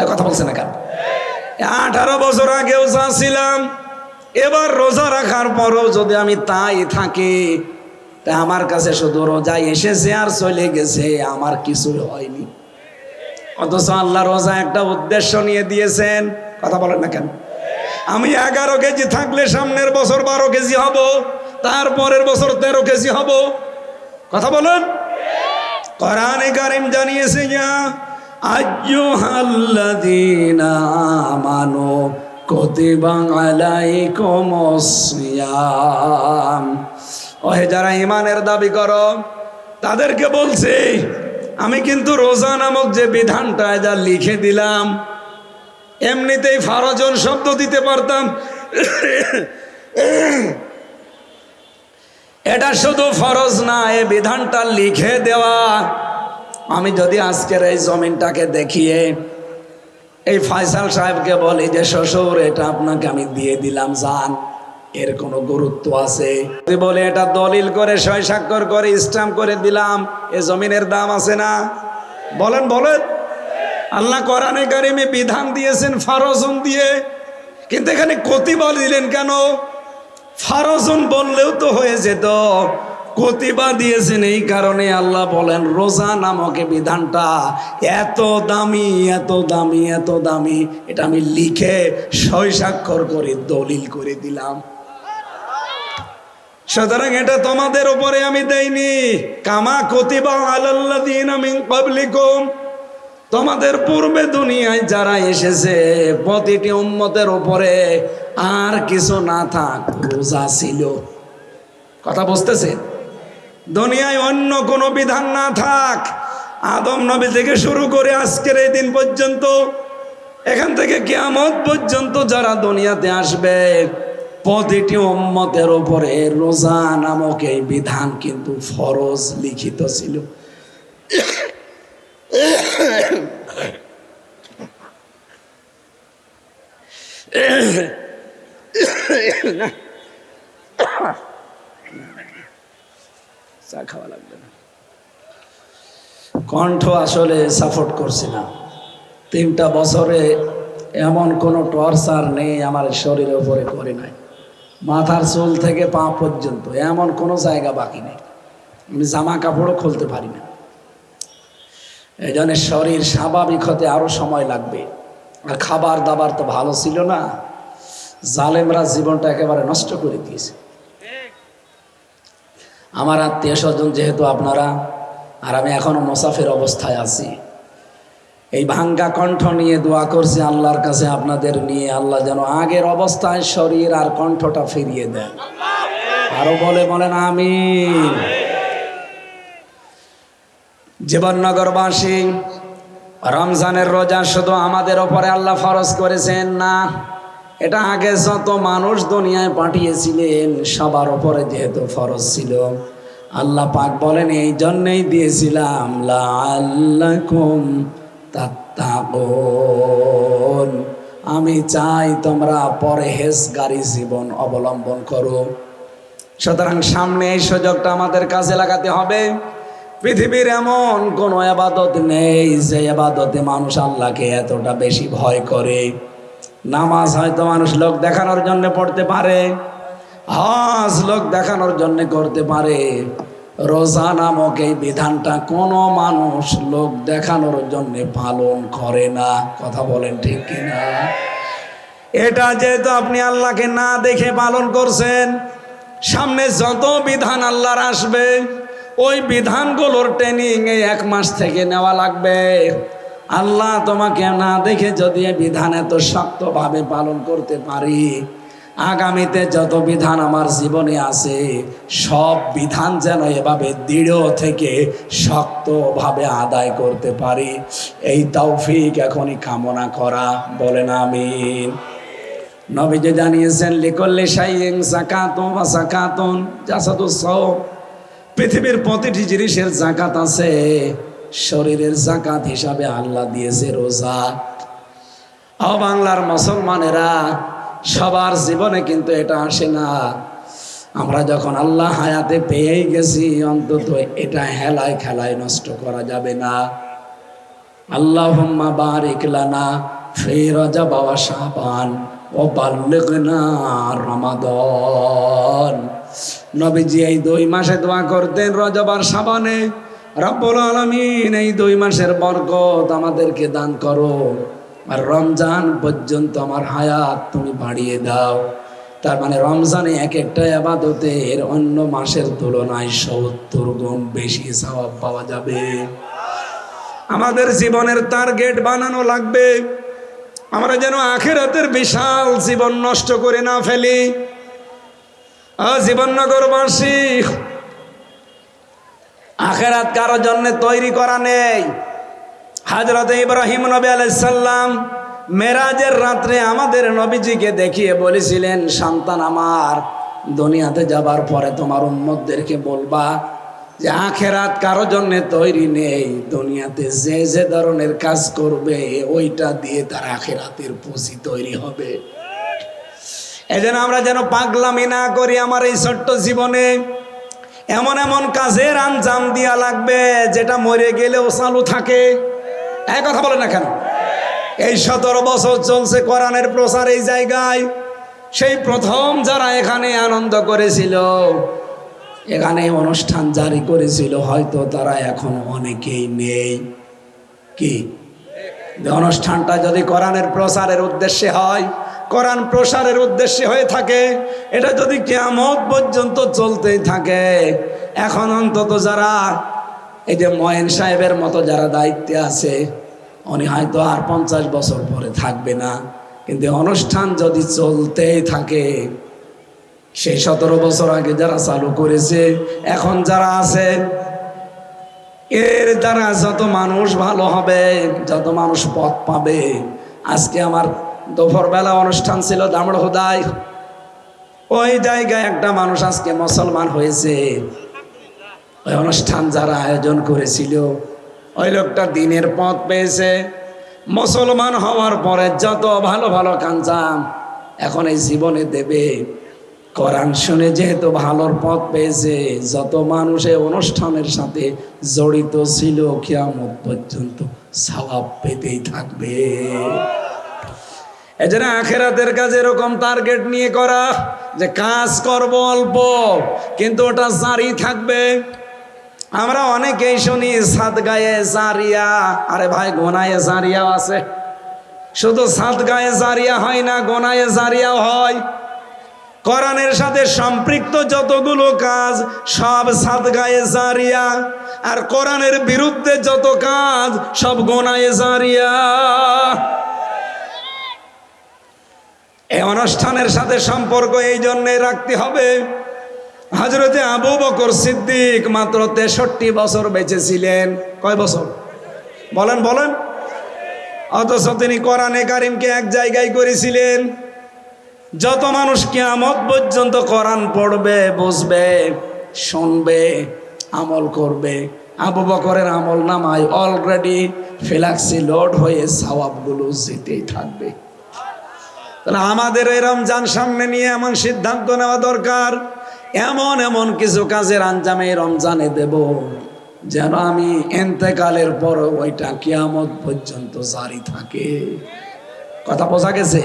কথা বলছে না কেন? 18 বছর আগেও যা ছিলাম, এবার রোজা রাখার পরও যদি আমি তাই থাকি, তা আমার কাছে শুধু রোজা এসেছে আর চলে গেছে, আমার কিছু হয়নি। অথচ আল্লাহ রোজা একটা উদ্দেশ্য নিয়ে দিয়েছেন। কথা বলেন না কেন? আমি 11 কেজি থাকলে সামনের বছর 12 কেজি হব, তারপরের বছর 13 কেজি হব। কথা বলেন। কোরআনে কারীম জানিয়েছে, ইয়া আইয়ুহাল্লাযীনা আমানু কুতিবা আলাইকুমুস সিয়াম, ওহে যারা ঈমানের দাবি করো, তাদেরকে বলছে আমি কিন্তু রোজা নামক যে বিধানটা যা লিখে দিলাম, এমনিতেই ফারজন শব্দ দিতে পারতাম, এটা শুধু ফরজ না, এই বিধানটা লিখে দেওয়া। আমি যদি আজকের এই জমিনটাকে দেখিয়ে এই ফয়সাল সাহেবকে বলি যে শ্বশুর এটা আপনাকে আমি দিয়ে দিলাম, যান, এর কোনো গুরুত্ব আছে? যদি বলে এটা দলিল করে সই স্বাক্ষর করে স্ট্যাম্প করে দিলাম, এ জমিনের দাম আছে না? বলেন বলেন। আল্লাহ কোরআনে কারিমে বিধান দিয়েছেন ফারজন দিয়ে, কিন্তু এখানে কতিবা দিলেন কেন? ফারজন বললেও তো হয়ে যেত, কতিবা দিয়েছেন এই কারণে আল্লাহ বলেন রোজা নামক বিধানটা এত দামি, এত দামি, এত দামি, এটা আমি লিখে সই স্বাক্ষর করে দলিল করে দিলাম। সুতরাং এটা তোমাদের উপরে আমি দেইনি, কামা কতিবা আলাল্লাযীনা মিন ক্বাবলিকুম, তোমাদের পূর্বে দুনিয়ায় যারা এসেছে প্রতিটি উম্মতের উপরে আর কিছু না থাক রোজা ছিল। কথা বুঝতেছেন? দুনিয়ায় অন্য কোনো বিধান না থাক, আদম নবী থেকে শুরু করে আজকের এই দিন পর্যন্ত, এখান থেকে কিয়ামত পর্যন্ত যারা দুনিয়াতে আসবে, প্রতিটি উম্মতের উপরে রোজা নামক এই বিধান কিন্তু ফরজ লিখিত ছিল। চা খাওয়া লাগবে না, কণ্ঠ আসলে সাপোর্ট করছি না। 3টা বছরে এমন কোনো টর্চার নেই আমার শরীরের উপরে করে নাই, মাথার চুল থেকে পা পর্যন্ত এমন কোনো জায়গা বাকি নেই। আমি জামা কাপড়ও খুলতে পারি না। এই জন্য শরীর স্বাভাবিক হতে আরো সময় লাগবে। আর খাবার দাবার তো ভালো ছিল না, জালেমরা জীবনটা একেবারে নষ্ট করে দিয়েছে। আমার আত্মীয় স্বজন যেহেতু আপনারা, আর আমি এখনো মুসাফির অবস্থায় আছি, এই ভাঙ্গা কণ্ঠ নিয়ে দোয়া করছি আল্লাহর কাছে আপনাদের নিয়ে, আল্লাহ যেন আগের অবস্থায় শরীর আর কণ্ঠটা ফিরিয়ে দেন। আরো বলেন আমিন। জীবননগরবাসী, রমজানের রোজা শুধু আমাদের ওপরে আল্লাহ ফরজ করেছেন না, এটা আগে যত মানুষ দুনিয়ায় পাঠিয়েছিলেন সবার ওপরে যেহেতু ফরজ ছিল, আল্লাহ পাক বলেন এই জন্যই দিয়েছিলাম লাআল্লাকুম তাত্তাকুন, আমি চাই তোমরা পরহেজগারী জীবন অবলম্বন করো। সুতরাং সামনে এই সুযোগটা আমাদের কাজে লাগাতে হবে। পৃথিবীর এমন কোনো ইবাদত নেই যে ইবাদতে মানুষ আল্লাহকে এতটা বেশি ভয় করে। নামাজ হয়তো মানুষ লোক দেখানোর জন্য পড়তে পারে, হজ লোক দেখানোর জন্য করতে পারে, রোজা নামক এই বিধানটা কোনো মানুষ লোক দেখানোর জন্য পালন করে না। কথা বলেন ঠিক কিনা? এটা যেহেতু আপনি আল্লাহকে না দেখে পালন করছেন, সামনে যত বিধান আল্লাহর আসবে ওই বিধানগুলোর ট্রেনিং এই 1 মাস থেকে নেওয়া লাগবে। আল্লাহ তোমাকে না দেখে যদি এই বিধান এত শক্তভাবে পালন করতে পারি, আগামীতে যত বিধান আমার জীবনে আছে সব বিধান যেন এভাবে দৃঢ় থেকে শক্তভাবে আদায় করতে পারি, এই তৌফিক এখনই কামনা করা। বলেন আমিন। নবীজি জানিয়েছেন লিকুল্লি শাইইন যাকাতুন ওয়া যাকাতুন জাসাদুস সাওম, পৃথিবীর প্রতিটি জিনিসের যাকাত আছে, শরীরের যাকাত হিসাবে আল্লাহ দিয়েছে রোজা। ও বাংলার মুসলমানেরা, সবার জীবনে কিন্তু এটা আসে না। আমরা যখন আল্লাহ হায়াতে পেয়ে গেছি, অন্তত এটা হেলায় খেলায় নষ্ট করা যাবে না। আল্লাহুম্মা বারিক লানা ফি রজব ওয়া শাবান ওয়া বাল্লিগনা রমাদান। নবীজি এই 2 মাসে দোয়া করতেন, রজব আর শাবানে, রব্বুল আলামিন এই 2 মাসের বরকত আমাদেরকে দান করো, আর রমজান পর্যন্ত আমার হায়াত তুমি বাড়িয়ে দাও। তার মানে রমজানে এক একটা ইবাদতের অন্য মাসের তুলনায় 70 গুণ বেশি সওয়াব পাওয়া যাবে। আমাদের জীবনের টার্গেট বানানো লাগবে, আমরা যেন আখিরাতের বিশাল জীবন নষ্ট করে না ফেলি। জীবননগরবাসী, আখিরাত কারোর জন্য তৈরি করা নেই। হযরত ইব্রাহিম নবী আলাইহিস সালাম মেরাজের রাত্রে আমাদের নবীজিকে দেখিয়ে বলেছিলেন, সন্তান আমার, দুনিয়াতে যাবার পরে তোমার উম্মতদেরকে বলবা যে আখিরাত কারোর জন্য তৈরি নেই, দুনিয়াতে যে যে ধরনের কাজ করবে ওইটা দিয়ে তার আখিরাতের পুঁজি তৈরি হবে। এজন্য আমরা যেন পাগলামি না করি। আমার এই ছোট্ট জীবনে এমন এমন কাজের আঞ্জাম দেওয়া লাগবে যেটা মরে গেলেও চালু থাকে। এক কথা বলে না কেন? এই 17 বছর চলছে কোরআনের প্রচার এই জায়গায়। সেই প্রথম যারা এখানে আনন্দ করেছিল, এখানে অনুষ্ঠান জারি করেছিল, হয়তো তারা এখন অনেকেই নেই। কি অনুষ্ঠানটা যদি কোরআনের প্রচারের উদ্দেশ্যে হয়, কোরআন প্রসারের উদ্দেশ্যে হয়ে থাকে, এটা যদি কিয়ামত পর্যন্ত চলতেই থাকে, এখন অন্তত যারা এই যে ময়েন সাহেবের মতো যারা দায়িত্বে আছে, উনি হয়তো আর 50 বছর পরে থাকবে না, কিন্তু অনুষ্ঠান যদি চলতেই থাকে, সেই 17 বছর আগে যারা চালু করেছে, এখন যারা আছে, এর দ্বারা যত মানুষ ভালো হবে, যত মানুষ পথ পাবে। আজকে আমার দুপুরবেলা অনুষ্ঠান ছিল দামড়হুদায়, ওই জায়গায় একটা মানুষ আজকে মুসলমান হয়েছে। ওই অনুষ্ঠান যারা আয়োজন করেছিল ওই লোকটা দিনের পথ পেয়েছে। মুসলমান হওয়ার পরে যত ভালো ভালো কাঞ্জাম এখন এই জীবনে দেবে, কোরআন শুনে যেহেতু ভালোর পথ পেয়েছে, যত মানুষ এই অনুষ্ঠানের সাথে জড়িত ছিল কিয়ামত পর্যন্ত সওয়াব পেতেই থাকবে। এজন্য আখিরাতের কাজ এরকম টার্গেট নিয়ে করা, যে কাজ করব অল্প কিন্তু ওটা জারি থাকবে। আমরা অনেকেই শুনি সাদগায়ে জারিয়া, আরে ভাই গোনায়ে জারিয়াও আছে। শুধু সাদগায়ে জারিয়া হয় না, গোনায়ে জারিয়াও হয়। কোরআনের সাথে সম্পৃক্ত যতগুলো কাজ সব সাদগায়ে জারিয়া, আর কোরআনের বিরুদ্ধে যত কাজ সব গোনায়ে জারিয়া। এই অনুষ্ঠানের সাথে সম্পর্ক এই জন্যে রাখতে হবে। হযরতে আবু বকর সিদ্দিক মাত্র 63 বছর বেঁচে ছিলেন। কয় বছর বলেন বলেন? অথচ তিনি কোরআনে কারিমকে এক জায়গায় করেছিলেন। যত মানুষ কিয়ামত পর্যন্ত কোরআন পড়বে, বুঝবে, শুনবে, আমল করবে, আবু বকরের আমল নামায় অলরেডি ফ্ল্যাক্সি লোড হয়ে সওয়াবগুলো যেতেই থাকবে। তাহলে আমাদের এই রমজান সামনে নিয়ে এমন সিদ্ধান্ত নেওয়া দরকার, এমন এমন কিছু কাজের আঞ্জাম এই রমজানে দেব যেন আমি ইন্তেকালের পর ওইটা কিয়ামত পর্যন্ত জারি থাকে। কথা বোঝা গেছে?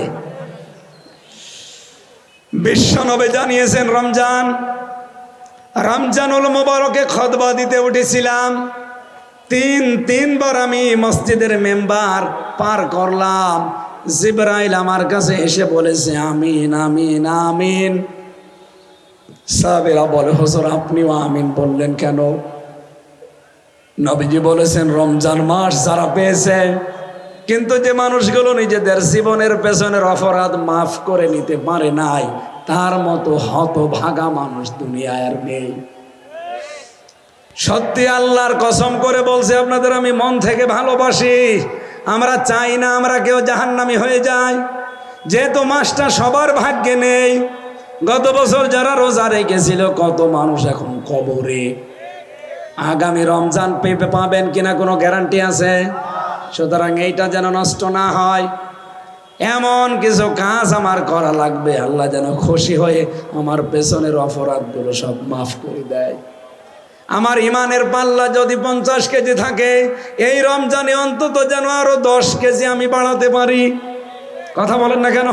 বিশ্বনবী জানিয়েছেন রমজানুল মুবারকে খুতবা দিতে উঠেছিলাম, তিনবার আমি মসজিদের মেম্বার পার করলাম। জিবরাইল আমার কাছে এসে বলেছে আমিন আমিন আমিন। সাহাবীরা বলে হুজুর আপনিও আমিন বললেন কেন? নবীজি বলেছেন রমজান মাস যারা পেয়েছে, কিন্তু যে মানুষগুলো নিজেদের জীবনের পেছনের অপরাধ মাফ করে নিতে পারে নাই, তার মতো হতভাগা মানুষ দুনিয়ায় আর নেই। সত্যি আল্লাহর কসম করে বলছে আপনাদের আমি মন থেকে ভালোবাসি। আমরা চাই না আমরা কেউ জাহান্নামী হয়ে যায়, যেহেতু মাসটা সবার ভাগ্যে নেই। গত বছর যারা রোজা রেখেছিল কত মানুষ এখন কবরে। আগামী রমজান পাবেন কিনা কোনো গ্যারান্টি আছে? সুতরাং এইটা যেন নষ্ট না হয়, এমন কিছু কাজ আমার করা লাগবে, আল্লাহ যেন খুশি হয়ে আমার পেছনের অপরাধগুলো সব মাফ করে দেয়। আমার ইমানের পাল্লা যদি 50 কেজি থাকে, এই রমজানে অন্তত যেন আরো 10 কেজি আমি বাড়াতে পারি। কথা বলেন না কেন?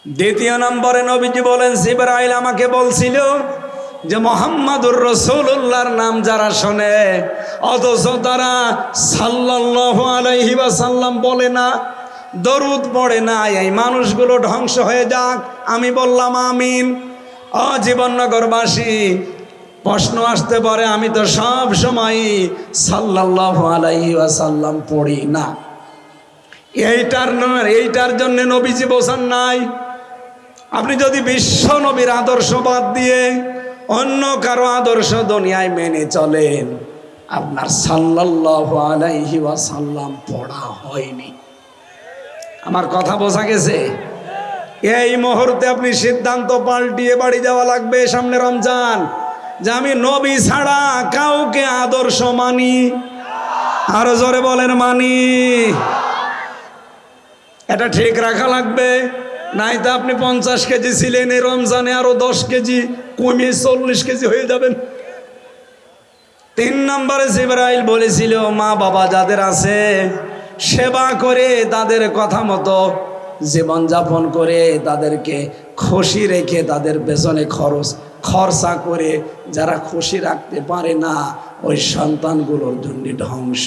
দ্বিতীয় নম্বরে নবীজি বলেন জিবরাইল আমাকে বলছিল যে মুহাম্মাদুর রাসূলুল্লাহর নাম যারা শোনে অথচ তারা সাল্লাল্লাহু আলাইহি ওয়াসাল্লাম বলে না, দরুদ পড়ে না, এই মানুষগুলো ধ্বংস হয়ে যাক। আমি বললাম আমিন। জীবননগরবাসী প্রশ্ন আসতে পারে, আমি তো সব সময় সাল্লাল্লাহু আলাইহি ওয়াসাল্লাম পড়ি না। এইটার জন্য নবীজি বোঝান নাই। আপনি যদি বিশ্ব নবীর আদর্শ বাদ দিয়ে অন্য কারো আদর্শ দুনিয়ায় মেনে চলেন, আপনার সাল্লাল্লাহু আলাইহি ওয়াসাল্লাম পড়া হয়নি। আমার কথা বোঝা গেছে? এই মুহূর্তে আপনি সিদ্ধান্ত পাল্টিয়ে বাড়ি যাওয়া লাগবে। সামনে রমজান, যে আমি নবী ছাড়া কাউকে আদর্শ মানি। আরো জোরে বলেন মানি। এটা ঠিক রাখা লাগবে, নাই তো আপনি 50 কেজি ছিলেন, এই রমজানে আরো 10 কেজি কমিয়ে 40 কেজি হয়ে যাবেন। 3 নম্বরে জিবরাইল বলেছিল মা বাবা যাদের আছে সেবা করে, তাদের কথা মতো জীবনযাপন করে, তাদেরকে খুশি রেখে তাদের পেছনে খরচা করে যারা খুশি রাখতে পারে না, ওই সন্তানগুলোর জন্য ধ্বংস।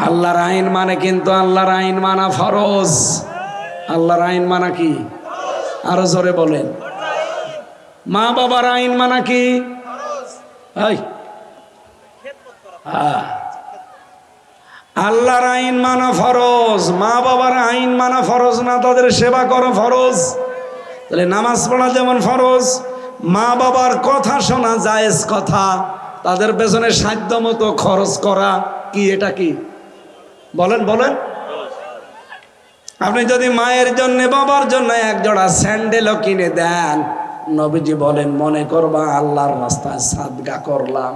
আল্লাহর আইন মানে, কিন্তু আল্লাহর আইন মানা ফরজ। আল্লাহর আইন মানা কি? আরো জোরে বলেন। মা বাবার আইন মানা কি? আল্লাহর আইন মানা ফরজ, মা বাবার আইন মানা ফরজ না, তাদের সেবা করা ফরজ। তাহলে নামাজ পড়া যেমন ফরজ, মা বাবার কথা শোনা জায়েজ কথা, তাদের পেছনে সাধ্য মতো খরচ করা কি? এটা কি? বলেন বলেন। আপনি যদি মায়ের জন্য বাবার জন্য এক জোড়া স্যান্ডেলও কিনে দেন, নবীজি বলেন মনে করবা আল্লাহর রাস্তায় সাদগা করলাম।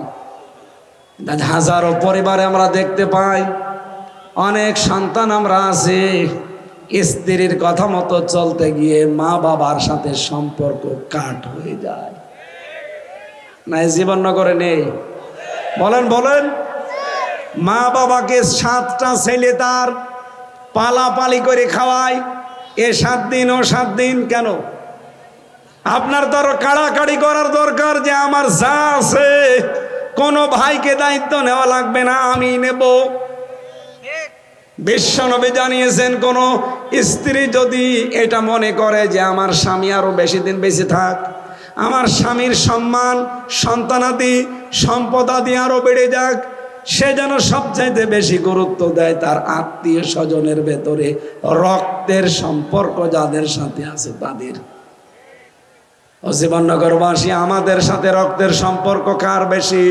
হাজারো পরিবারে আমরা দেখতে পাই অনেক সন্তান আমরা আছি, স্ত্রীর কথা মতো চলতে গিয়ে মা বাবার সাথে সম্পর্ক কাট হয়ে যায়। না জীবননগরে নেই? বলেন বলেন। মা বাবাকে 7টা ছেলে তার পালাপালি করে খাওয়ায়, এ 7 দিন ও 7 দিন। কেন? আপনার তো আরো কাড়াকাড়ি করার দরকার যে আমার যা আছে কোনো ভাইকে দায়িত্ব নেওয়া লাগবে না, আমি নেব। বিশ্বনবী জানিয়েছেন, কোন স্ত্রী যদি এটা মনে করে যে আমার স্বামী আরো বেশি দিন বেঁচে থাক, আমার স্বামীর সম্মান, সন্তানাদি, সম্পদাদি আরো বেড়ে যাক, সে যেন সবচাইতে বেশি গুরুত্ব দেয় তার আত্মীয় স্বজনের ভেতরে রক্তের সম্পর্ক যাদের সাথে আছে তাদের। জীবননগরবাসী, আমাদের সাথে রক্তের সম্পর্ক কার বেশি?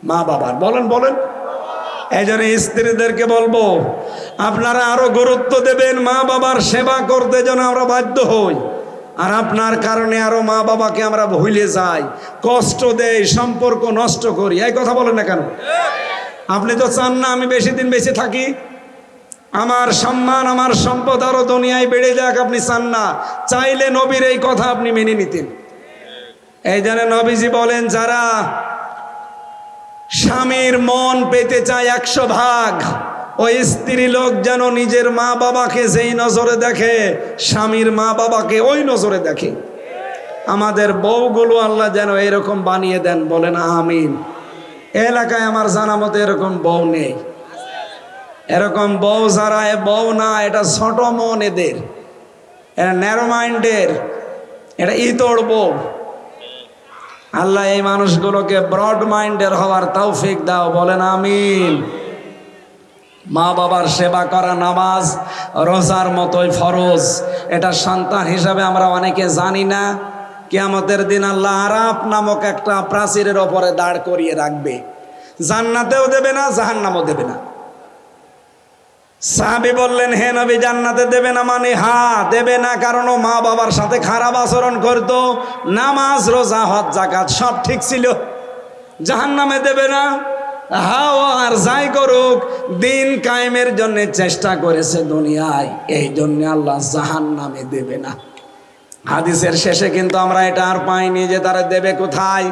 মা বাবার। বলেন বলেন। এই জন্য স্ত্রীদেরকে বলবো, আপনারা আরো গুরুত্ব দেবেন, মা বাবার সেবা করতে যেন আমরা বাধ্য হই। আর আপনার কারণে আরো মা বাবাকে আমরা ভুলে যাই, কষ্ট দেই, সম্পর্ক নষ্ট করি। এই কথা বলেন না কেন? আপনি তো চান না আমি বেশি দিন বেঁচে থাকি, আমার সম্মান, আমার সম্পদ আরো দুনিয়ায় বেড়ে যাক। আপনি চান না। চাইলে নবীর এই কথা আপনি মেনে নিতেন। এই জন্য নবীজি বলেন, যারা স্বামীর মন পেতে চায় 100 ভাগ, ওই স্ত্রী লোক যেন নিজের মা বাবাকে যেই নজরে দেখে, স্বামীর মা বাবাকে ওই নজরে দেখে। আমাদের বউগুলো আল্লাহ যেন এরকম বানিয়ে দেন। বলেন আমিন। এলাকায় আমার জানা মতো এরকম বউ নেই। এরকম বউ যারা, এ বউ না, এটা ছোট মন এদের, এটা ন্যারো মাইন্ডের, এটা ইতর বউ। আল্লাহ এই মানুষগুলোকে ব্রড মাইন্ডের হওয়ার তৌফিক দাও। বলেন আমিন। মা বাবার সেবা করা নামাজ রোজার মতোই ফরজ। এটা সন্তান হিসাবে আমরা অনেকে জানি না। কিয়ামতের দিন আল্লাহ আরাফ নামক একটা প্রাচীরের ওপরে দাঁড় করিয়ে রাখবে, জান্নাতেও দেবে না, জাহান্নামও দেবে না। সাহাবী বললেন, হে নবী, জান্নাতে দেবে না মানে? হ্যাঁ দেবে না, কারণ ও মা বাবার সাথে খারাপ আচরণ করতো, নামাজ রোজা হজ যাকাত সব ঠিক ছিল। জাহান্নামে দেবে না? হ্যাঁ, আর যাই করুক, দিন কায়েমের জন্য চেষ্টা করেছে দুনিয়ায়, এই জন্য আল্লাহ জাহান্নামে দেবে না। হাদিসের শেষে কিন্তু আমরা এটা আর পাইনি যে তারা দেবে কোথায়।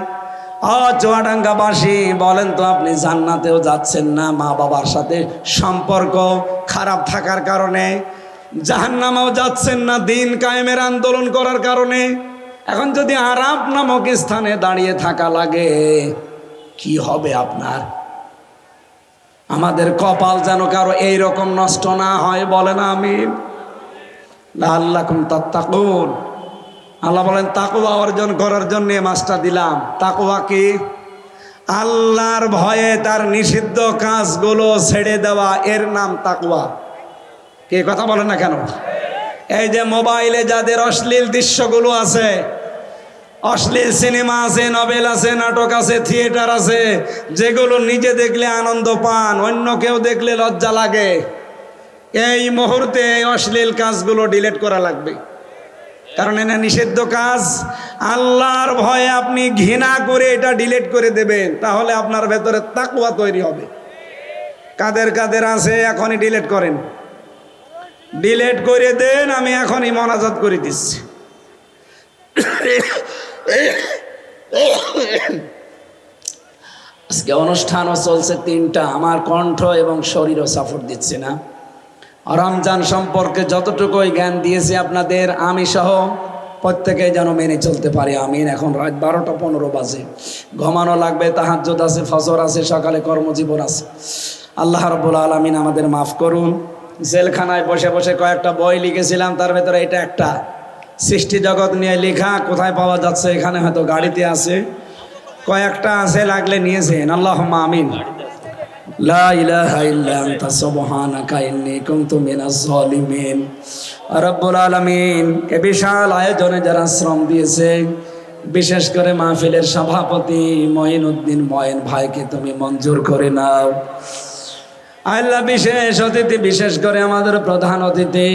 চুয়াডাঙ্গাবাসী বলেন তো, আপনি জান্নাতেও যাচ্ছেন না মা বাবার সাথে সম্পর্ক খারাপ থাকার কারণে, জাহান্নামেও যাচ্ছেন না দিন কায়েমের আন্দোলন করার কারণে। এখন যদি আরাফ নামক স্থানে দাঁড়িয়ে থাকা লাগে, কি হবে আপনার? আমাদের কপাল যেন কারো এইরকম নষ্ট না হয়। বলেন আমিন। লাআল্লাকুম তাত্তাকুন। আল্লাহ বলেন, তাকওয়া অর্জন করার জন্য মাসটা দিলাম। তাকওয়া কি? আল্লাহর ভয়ে তার নিষিদ্ধ কাজগুলো ছেড়ে দেওয়া, এর নাম তাকওয়া। কে কথা বলেন না কেন? এই যে মোবাইলে যাদের অশ্লীল দৃশ্যগুলো আছে, অশ্লীল সিনেমা আছে, নভেল আছে, নাটক আছে, থিয়েটার আছে, যেগুলো নিজে দেখলে আনন্দ পান, অন্য কেউ দেখলে লজ্জা লাগে, এই মুহূর্তে এই অশ্লীল কাজগুলো ডিলিট করা লাগবে। কারণ এটা নিষিদ্ধ কাজ। আল্লাহর ভয়ে আপনি ঘৃণা করে এটা ডিলিট করে দেবেন, তাহলে আপনার ভেতরে তাকওয়া তৈরি হবে। কাদের কাদের আছে এখনই ডিলিট করেন, ডিলিট করে দেন। আমি এখনই মোনাজাত করে দিচ্ছি। আজকে অনুষ্ঠানও চলছে 3টা, আমার কণ্ঠ এবং শরীরও সাপোর্ট দিচ্ছে না। রমজান সম্পর্কে যতটুকুই জ্ঞান দিয়েছি আপনাদের, আমি সহ প্রত্যেকে যেন মেনে চলতে পারি। আমিন। এখন রাত 12টা 15 বাজে, ঘুমানো লাগবে, তাহাজ্জুদ আছে, ফজর আছে, সকালে কর্মজীবন আছে। আল্লাহ রাব্বুল আলামিন আমাদের মাফ করুন। জেলখানায় বসে বসে কয়েকটা বই লিখেছিলাম, তার ভেতরে এটা একটা, সৃষ্টি জগৎ নিয়ে লেখা। কোথায় পাওয়া যাচ্ছে? এখানে হয়তো গাড়িতে আছে, কয়েকটা আছে, লাগলে নিয়েছেন। আল্লাহুম্মা আমিন। লা ইলাহা ইল্লা আনতা সুবহানাকা ইন্নী কুনতু মিনাজ জালিমিন। রব্বুল আলামিন, এ বিশাল আয়োজনে যারা শ্রম দিয়েছে, বিশেষ করে মাহফিলের সভাপতি মঈনুদ্দিন মঈন ভাইকে তুমি মঞ্জুর করে নাও। আল্লাহ, বিশেষ অতিথি, বিশেষ করে আমাদের প্রধান অতিথি,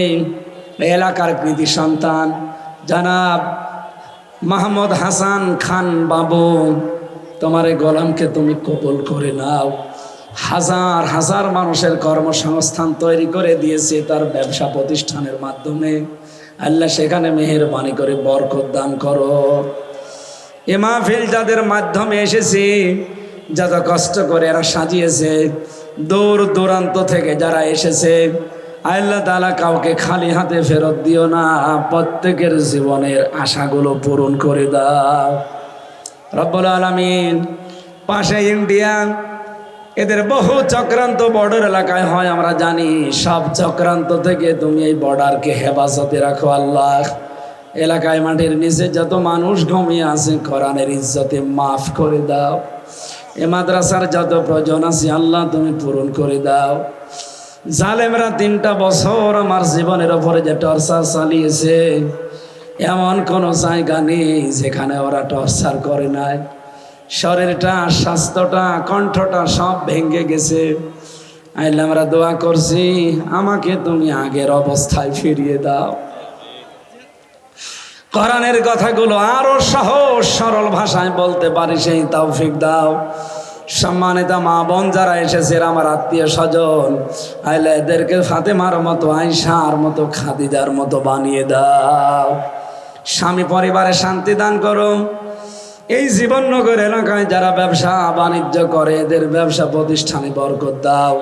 এলাকার কৃতি সন্তান জনাব মাহমুদ হাসান খান বাবু, তোমার এই গোলামকে তুমি কবুল করে নাও। হাজার হাজার মানুষের কর্মসংস্থান তৈরি করে দিয়েছে তার ব্যবসা প্রতিষ্ঠানের মাধ্যমে। আল্লাহ সেখানে মেহেরবানি করে বরকত দান করো। এ মাহফিল যাদের মাধ্যমে এসেছি, যত কষ্ট করে এরা সাজিয়েছে, দূর দূরান্ত থেকে যারা এসেছে, আল্লাহ তাআলা কাউকে খালি হাতে ফেরত দিও না, প্রত্যেকের জীবনের আশাগুলো পূরণ করে দাও রব্বুল আলামিন। পাশে ইন্ডিয়া, এদের বহু চক্রান্ত বর্ডার এলাকায় হয় আমরা জানি। সব চক্রান্ত থেকে তুমি এই বর্ডারকে হেফাজতে রাখো আল্লাহ। এলাকায় মাটির নিচে যত মানুষ ঘুমিয়ে আছে, কোরআনের ইজ্জতে মাফ করে দাও। এ মাদ্রাসার যত প্রয়োজন আছে আল্লাহ তুমি পূরণ করে দাও। জালেমরা 3টা বছর আমার জীবনের ওপরে যে টর্চার চালিয়েছে, এমন কোনো জায়গা নেই যেখানে ওরা টর্চার করে নাই। শরীরটা, স্বাস্থ্যটা, কণ্ঠটা সব ভেঙে গেছে। আল্লাহ আমরা দোয়া করছি, আমাকে তুমি আগের অবস্থায় ফিরিয়ে দাও। কোরআনের কথাগুলো আরো সহজ সরল ভাষায় বলতে পারি সেই তৌফিক দাও। সম্মানিত মা বোন যারা এসেছে, আমার আত্মীয় স্বজন, আল্লাহ এদেরকে ফাতেমার মতো, আয়েশার মতো, খাদিজার মতো বানিয়ে দাও। স্বামী পরিবারে শান্তি দান করো। এই জীবননগর এলাকায় যারা ব্যবসা বাণিজ্য করে, এদের ব্যবসা প্রতিষ্ঠানে বরকত দাও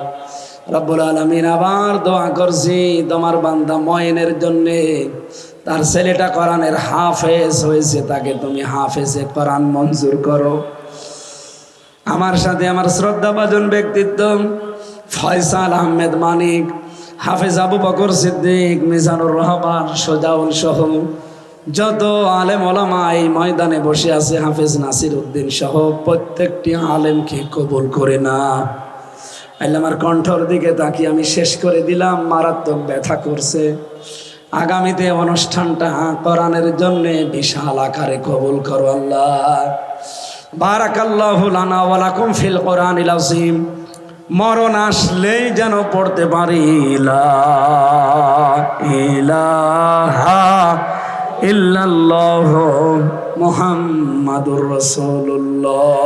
রব্বুল আলামিন। আবার দোয়া করছি তোমার বান্দা ময়নের জন্যে, তার ছেলেটা কোরআনের হাফেজ হয়েছে, তাকে তুমি হাফেজে কোরআন মঞ্জুর করো। আমার সাথে আমার শ্রদ্ধাভাজন ব্যক্তিত্ব ফয়সাল আহমেদ মানিক, হাফেজ আবু বকর সিদ্দিক, মিজানুর রহমান, সোজাউল সহ যত আলেম ওলামা এই ময়দানে বসে আছে, হাফেজ নাসির উদ্দিন সহ প্রত্যেকটি আলেমকে কবুল করে না। আল্লাহ আমার কণ্ঠর দিকে তাকিয়ে আমি শেষ করে দিলাম, মারাত্মক ব্যথা করছে। আগামীতে অনুষ্ঠানটা কোরআনের জন্য বিশাল আকারে কবুল করো আল্লাহ। বারাকাল্লাহু লানা ওয়া লাকুম ফিল কোরআনিল আযীম। মরণ আসলেই যেন পড়তে পারি লা ইলাহা ইল্লাল্লাহু মুহাম্মাদুর রাসূলুল্লাহ।